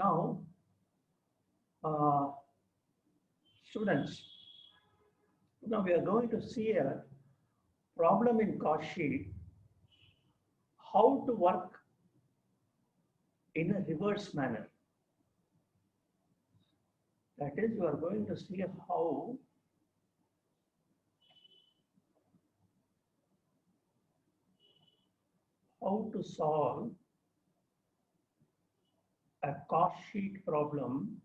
Now, uh, students, now we are going to see a problem in cost sheet, how to work in a reverse manner. That is, you are going to see how to solve a cost sheet problem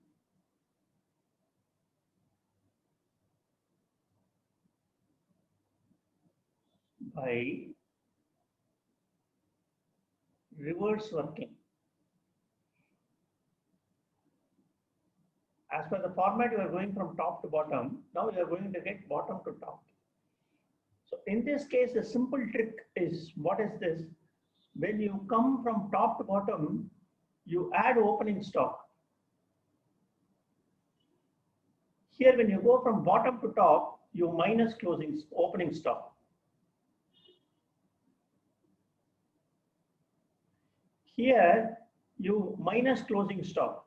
by reverse working. As per the format, you are going from top to bottom. Now you are going to get bottom to top. So in this case, the simple trick is, what is this? When you come from top to bottom, you add opening stock. Here, when you go from bottom to top, you minus opening stock. Here, you minus closing stock.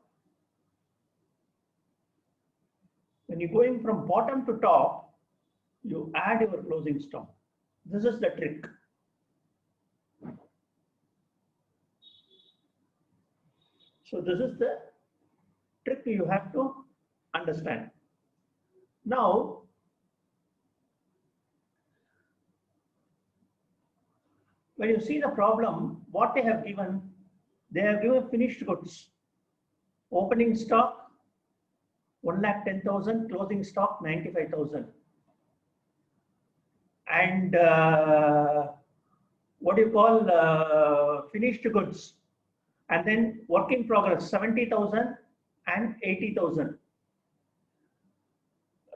When you're going from bottom to top, you add your closing stock. This is the trick. So this is the trick you have to understand. Now, when you see the problem, what they have given finished goods. Opening stock 1,10,000, closing stock 95,000. And what do you call finished goods? And then work in progress 70,000 and 80,000.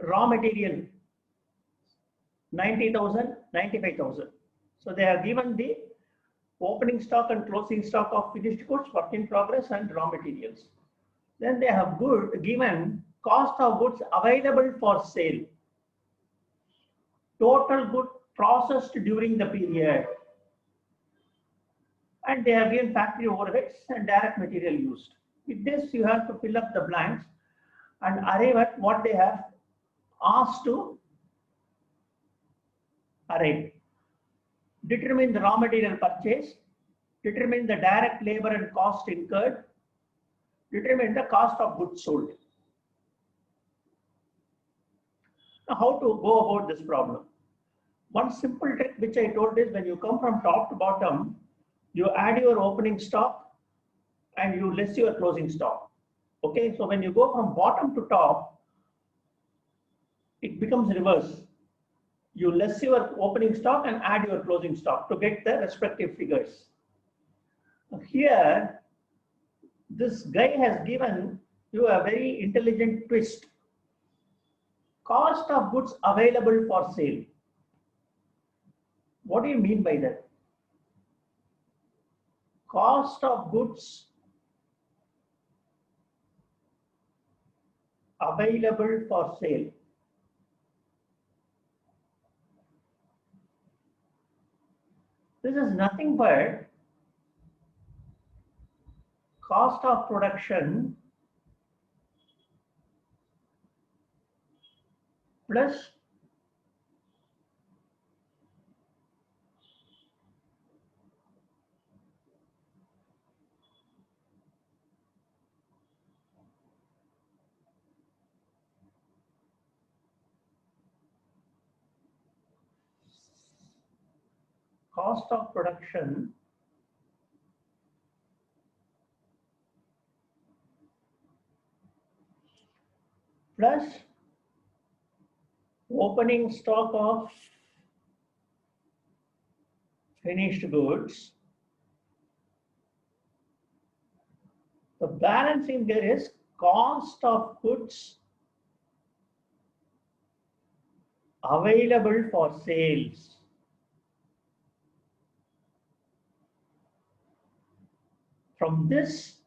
Raw material 90,000, 95,000. So they have given the opening stock and closing stock of finished goods, work in progress, and raw materials. Then they have given cost of goods available for sale, total good processed during the period, and they have given factory overheads and direct material used. With this, you have to fill up the blanks and arrive at what they have asked to arrive. Determine the raw material purchase, determine the direct labor and cost incurred, determine the cost of goods sold. Now, how to go about this problem? One simple trick which I told is, when you come from top to bottom, you add your opening stock and you less your closing stock. Okay, so when you go from bottom to top, it becomes reverse. You less your opening stock and add your closing stock to get the respective figures. Here, this guy has given you a very intelligent twist. Cost of goods available for sale. What do you mean by that? Cost of goods available for sale. This is nothing but cost of production plus cost of production plus opening stock of finished goods. The balancing there is cost of goods available for sales. From this,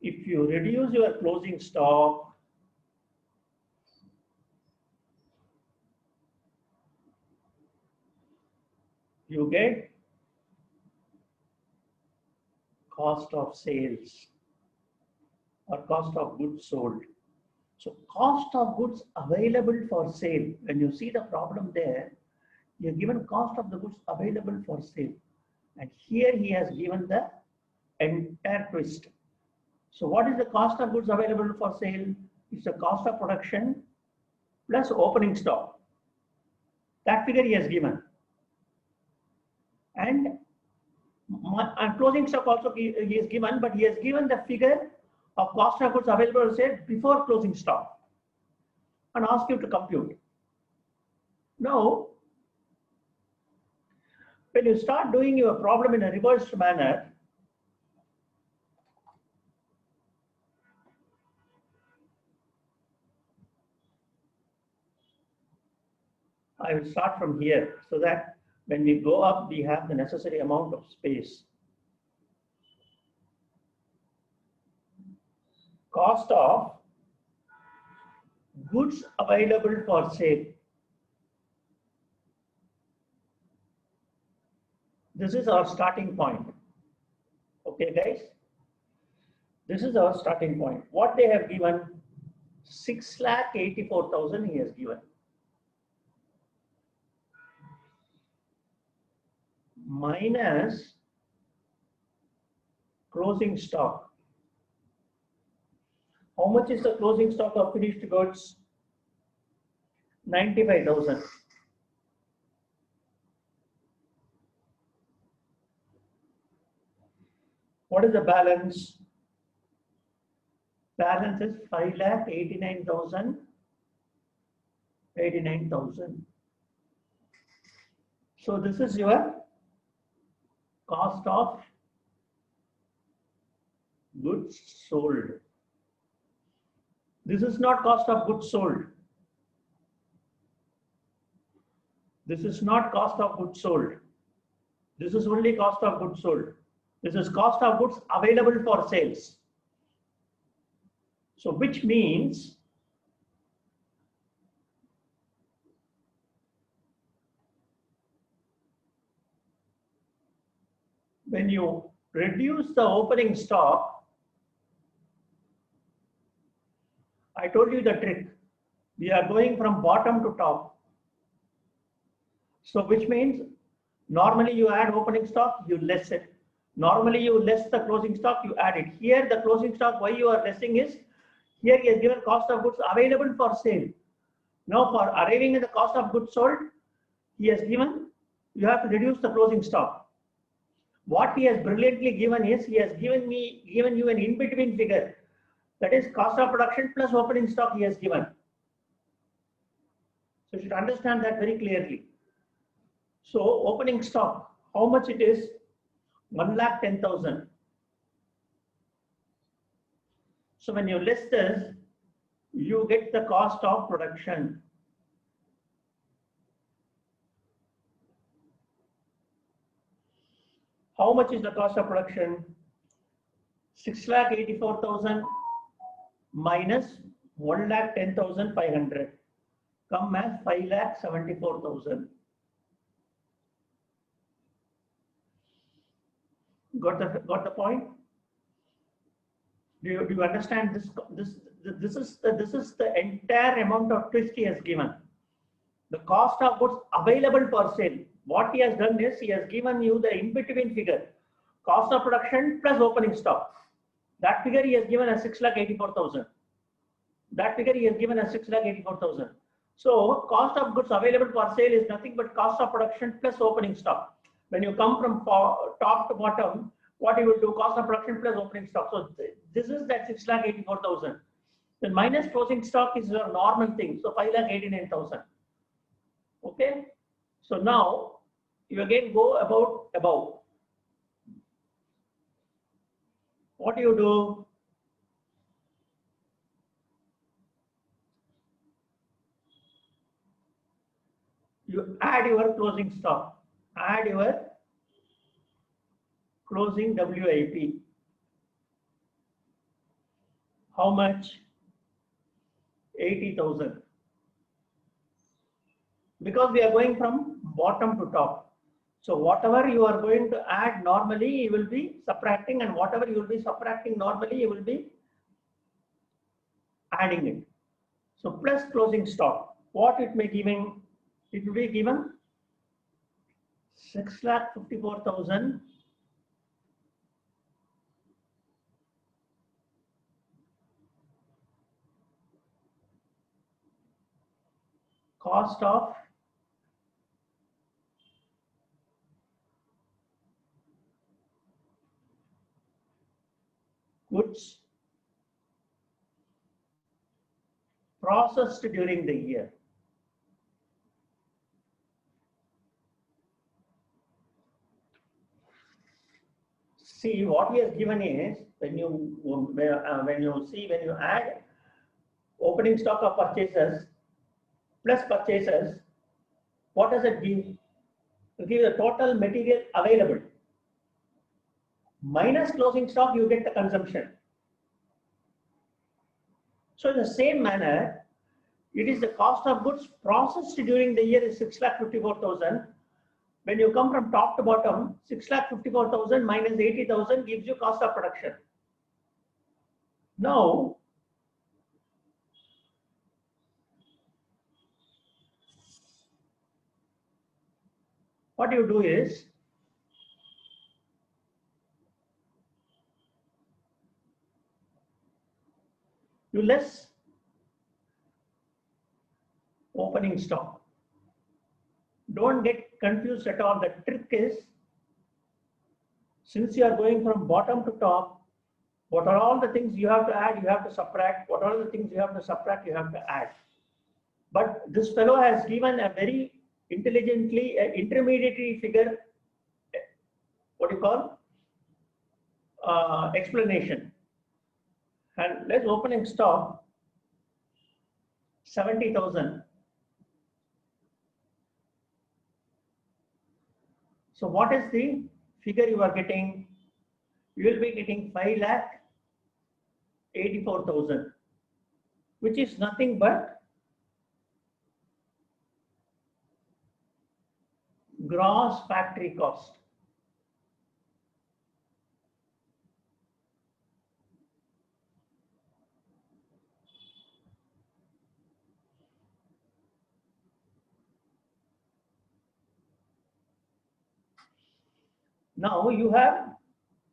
if you reduce your closing stock, you get cost of sales. or cost of goods sold. So cost of goods available for sale. When you see the problem there, you're given cost of the goods available for sale. And here he has given the entire twist. So what is the cost of goods available for sale? It's the cost of production plus opening stock. That figure he has given. And closing stock also he is given, but he has given the figure of cost of goods available for sale before closing stock and ask you to compute. Now, when you start doing your problem in a reversed manner, I will start from here so that when we go up, we have the necessary amount of space. Cost of goods available for sale. This is our starting point. Okay, guys? This is our starting point. What they have given, 6,84,000 he has given. Minus closing stock. How much is the closing stock of finished goods? 95,000. What is the balance? Balance is 5,89,000. 89,000. So this is your cost of goods sold. This is not cost of goods sold. This is not cost of goods sold. This is only cost of goods sold. This is cost of goods available for sales. So which means when you reduce the opening stock, I told you the trick. We are going from bottom to top. So which means normally you add opening stock, you less it. Normally you less the closing stock, you add it. Here the closing stock, why you are lessing is, here he has given cost of goods available for sale. Now for arriving at the cost of goods sold, he has given, you have to reduce the closing stock. What he has brilliantly given is, he has given you an in-between figure. That is cost of production plus opening stock he has given. So you should understand that very clearly. So opening stock, how much it is? 1,10,000. So when you list this, you get the cost of production. How much is the cost of production? 6,84,000 minus 1,10,500 come as 5,74,000. Got the point? Do you understand this? This is the entire amount of twist he has given. The cost of goods available for sale. What he has done is, he has given you the in-between figure, cost of production plus opening stock. That figure he has given as 6,84,000. That figure he has given as 6,84,000. So cost of goods available for sale is nothing but cost of production plus opening stock. When you come from top to bottom, what you will do, cost of production plus opening stock. So this is that 6,84,000. Then minus closing stock is your normal thing. So 5,89,000. Okay. So now you again go above. What do you do? You add your closing stock. Add your closing WIP. How much? 80,000. Because we are going from bottom to top. So whatever you are going to add normally, you will be subtracting, and whatever you will be subtracting normally, you will be adding it. So plus closing stock, what it may given, it will be given 6,54,000 cost of goods processed during the year. See, what he has given is when you add opening stock of purchases plus purchases, what does it give? It gives the total material available minus closing stock, you get the consumption. So in the same manner, it is the cost of goods processed during the year is 6,54,000. When you come from top to bottom, 6,54,000 minus 80,000 gives you cost of production. Now, what you do is, you less opening stock. Don't get confused at all. The trick is, since you are going from bottom to top, what are all the things you have to add, you have to subtract. What are the things you have to subtract, you have to add. But this fellow has given a very intelligently intermediary figure, what you call, explanation. And let's opening stock 70,000. So what is the figure you are getting? You will be getting 5,84,000, which is nothing but gross factory cost. Now you have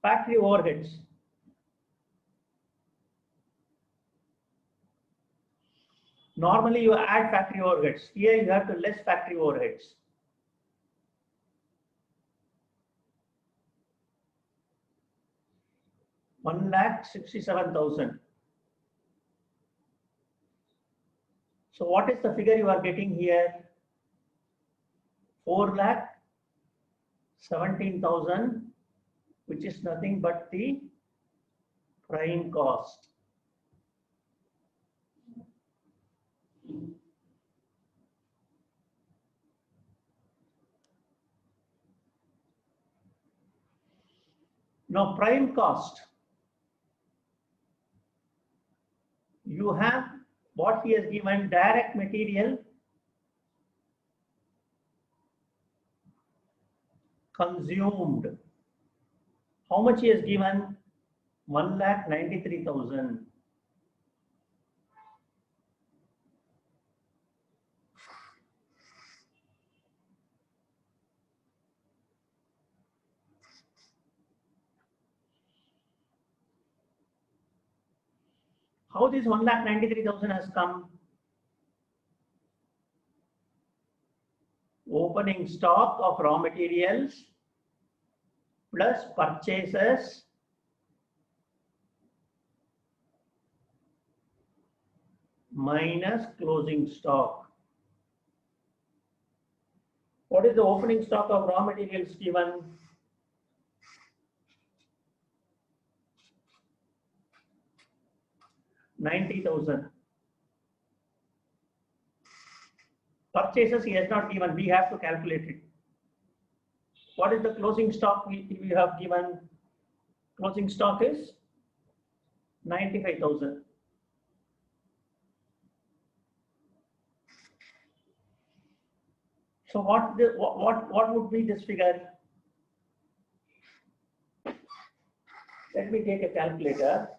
factory overheads. Normally you add factory overheads. Here you have to less factory overheads. $1,67,000. So what is the figure you are getting here? 4,17,000, which is nothing but the prime cost. Now prime cost, you have what he has given: direct material consumed. How much he has given? 1,93,000. How this 1,93,000 has come? Opening stock of raw materials plus purchases minus closing stock. What is the opening stock of raw materials given? $90,000. Purchases he has not given, we have to calculate it. What is the closing stock we have given? Closing stock is 95,000. So what would be this figure? Let me take a calculator.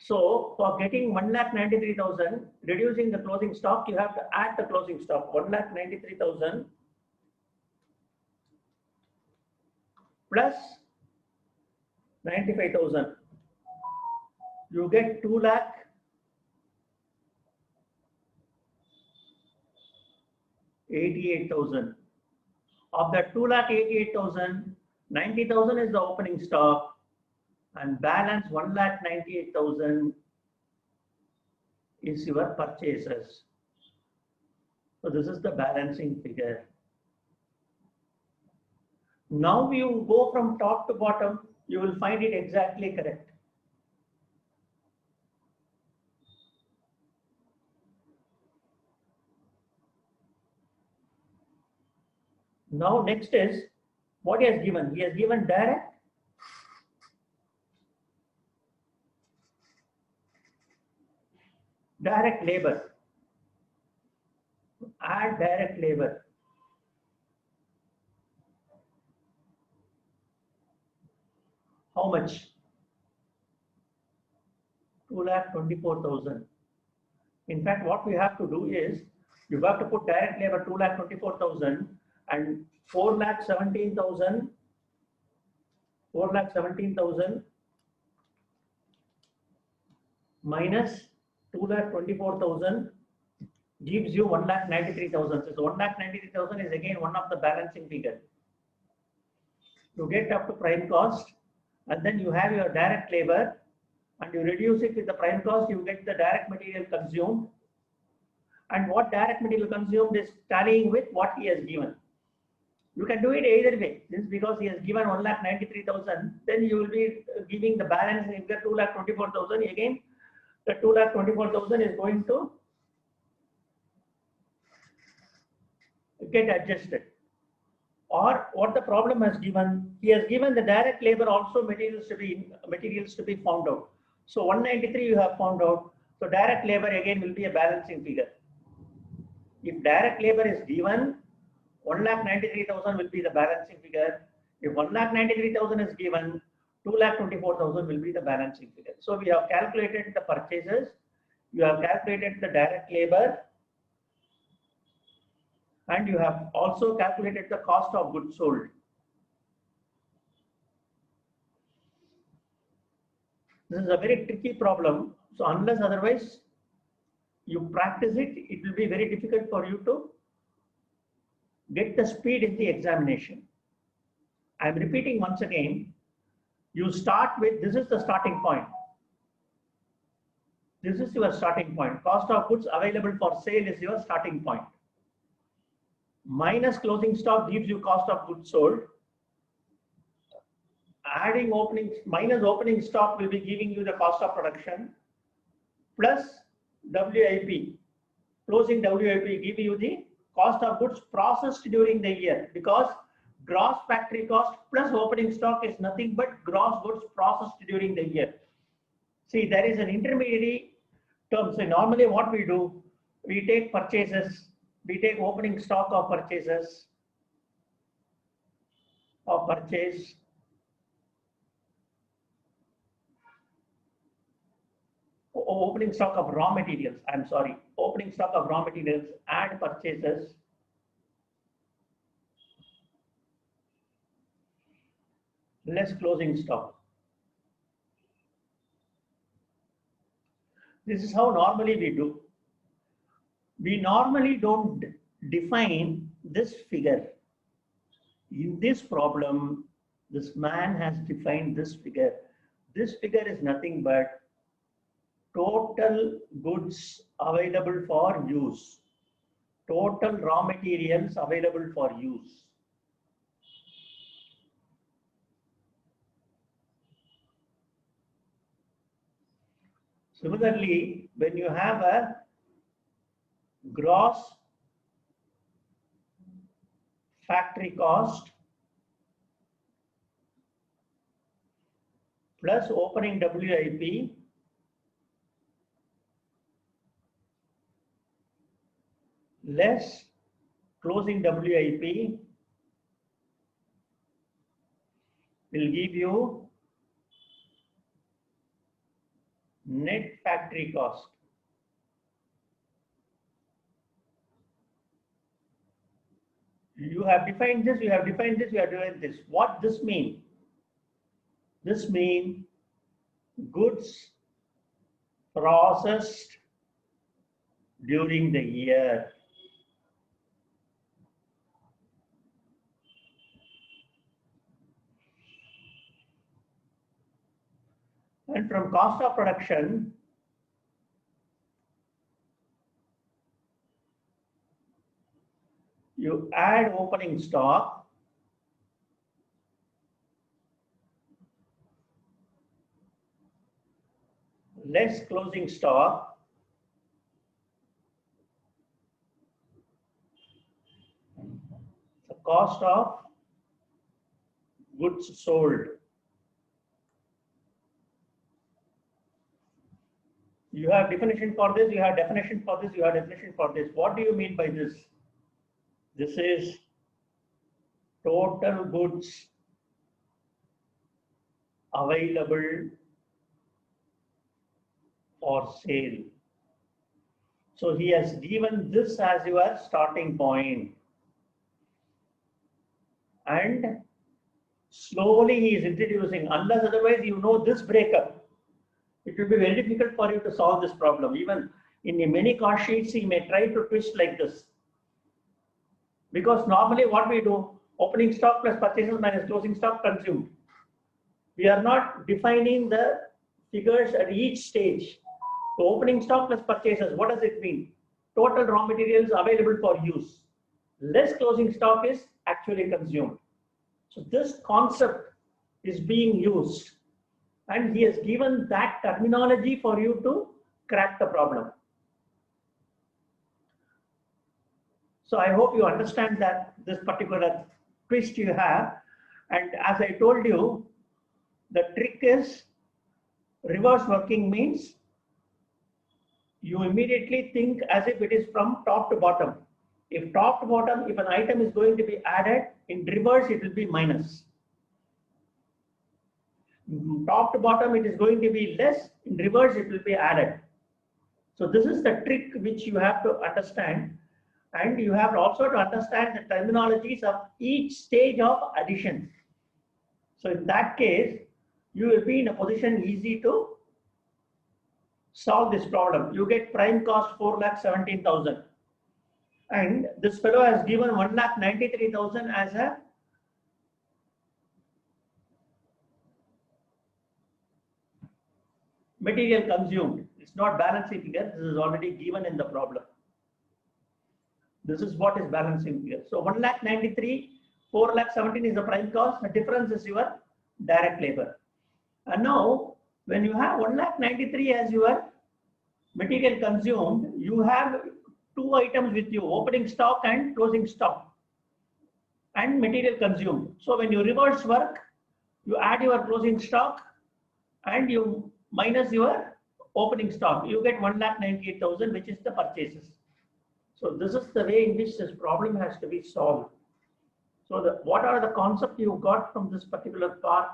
So for getting 1,93,000, reducing the closing stock, you have to add the closing stock. 1,93,000 plus 95,000. You get 2,88,000. Of that 2,88,000, 90,000 is the opening stock, and balance 1,98,000 is your purchases. So this is the balancing figure. Now you go from top to bottom, you will find it exactly correct. Now next is what he has given. He has given direct, labor. Add direct labor. How much? 2,24,000. In fact, what we have to do is you have to put direct labor 2,24,000 and 4,17,000. 4,17,000 minus 2,24,000 gives you 1,93,000. So 1,93,000 is again one of the balancing figure. You get up to prime cost, and then you have your direct labor, and you reduce it with the prime cost, you get the direct material consumed. And what direct material consumed is tallying with what he has given. You can do it either way. Since because he has given 1,93,000, then you will be giving the balance in the 2,24,000. Again, the 2,24,000 is going to get adjusted. Or what the problem has given, he has given the direct labor also materials to be found out. So 193 you have found out. So direct labor again will be a balancing figure. If direct labor is given, 1,93,000 will be the balancing figure. If 1,93,000 is given, 2,24,000 will be the balancing figure. So we have calculated the purchases, you have calculated the direct labor, and you have also calculated the cost of goods sold. This is a very tricky problem. So unless otherwise you practice it, it will be very difficult for you to get the speed in the examination. I am repeating once again, you start with, this is the starting point. This is your starting point. Cost of goods available for sale is your starting point. Minus closing stock gives you cost of goods sold. Adding minus opening stock will be giving you the cost of production, plus WIP. Closing WIP give you the cost of goods processed during the year, because gross factory cost plus opening stock is nothing but gross goods processed during the year. See, there is an intermediary term. So normally what we do, we take purchases, we take opening stock of purchases, opening stock of raw materials, opening stock of raw materials, add purchases, less closing stock. This is how normally we do. We normally don't define this figure. In this problem, this man has defined this figure. This figure is nothing but total goods available for use, total raw materials available for use. Similarly, when you have a gross factory cost plus opening WIP less closing WIP will give you net factory cost. You have defined this, you have defined this, you have defined this. What this mean? This means goods processed during the year. And from cost of production, you add opening stock, less closing stock, the cost of goods sold. You have definition for this, you have definition for this, you have definition for this. What do you mean by this? This is total goods available for sale. So he has given this as your starting point. And slowly he is introducing, unless otherwise you know this breakup, it will be very difficult for you to solve this problem. Even in many cost sheets, he may try to twist like this. Because normally what we do, opening stock plus purchases minus closing stock consumed. We are not defining the figures at each stage. So opening stock plus purchases, what does it mean? Total raw materials available for use. Less closing stock is actually consumed. So this concept is being used. And he has given that terminology for you to crack the problem. So I hope you understand that this particular twist you have. And as I told you, the trick is reverse working means you immediately think as if it is from top to bottom. If top to bottom, if an item is going to be added, in reverse it will be minus. Top to bottom it is going to be less, in reverse it will be added. So this is the trick which you have to understand, and you have also to understand the terminologies of each stage of addition. So in that case, you will be in a position easy to solve this problem. You get prime cost 4,17,000, and this fellow has given 1,93,000 as a material consumed. It's not balancing figure. This is already given in the problem. This is what is balancing figure. So 1,93,000, 4,17,000 is the prime cost. The difference is your direct labor. And now, when you have 1,93,000 as your material consumed, you have two items with you: opening stock and closing stock, and material consumed. So when you reverse work, you add your closing stock and you minus your opening stock. You get 1,98,000, which is the purchases. So this is the way in which this problem has to be solved. So what are the concepts you got from this particular part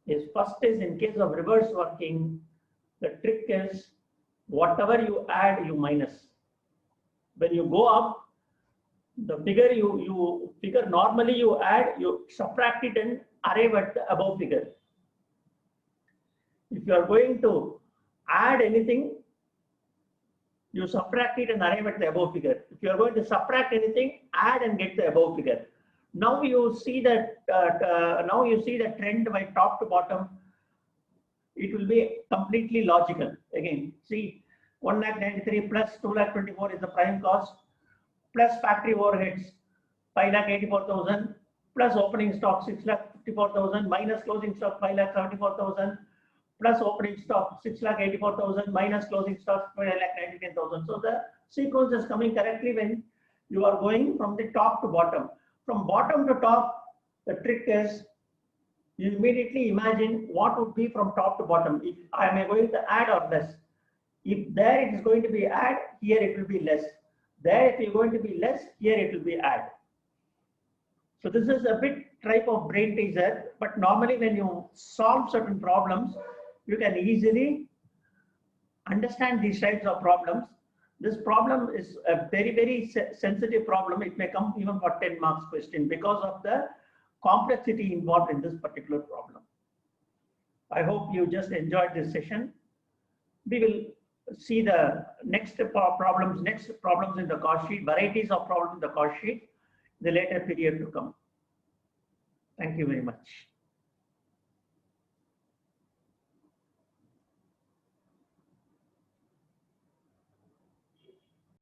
is, first is, in case of reverse working, the trick is whatever you add, you minus. When you go up, the figure you figure normally you add, you subtract it and arrive at the above figure. If you are going to add anything, you subtract it and arrive at the above figure. If you are going to subtract anything, add and get the above figure. Now you see that the trend by top to bottom. It will be completely logical. Again, see, 1,93,000 plus 2,24,000 is the prime cost, plus factory overheads 5,84,000, plus opening stock 6,54,000, minus closing stock 5,74,000, plus opening stock 6,84,000, minus closing stock 5,99,000. So the sequence is coming correctly when you are going from the top to bottom. From bottom to top, the trick is you immediately imagine what would be from top to bottom. If I am going to add or less. If there it is going to be add, here it will be less. There if you're going to be less, here it will be add. So this is a bit type of brain teaser, but normally when you solve certain problems, you can easily understand these types of problems. This problem is a very, very sensitive problem. It may come even for 10 marks question because of the complexity involved in this particular problem. I hope you just enjoyed this session. We will see the next problems in the cost sheet, varieties of problems in the cost sheet, the later period to come. Thank you very much.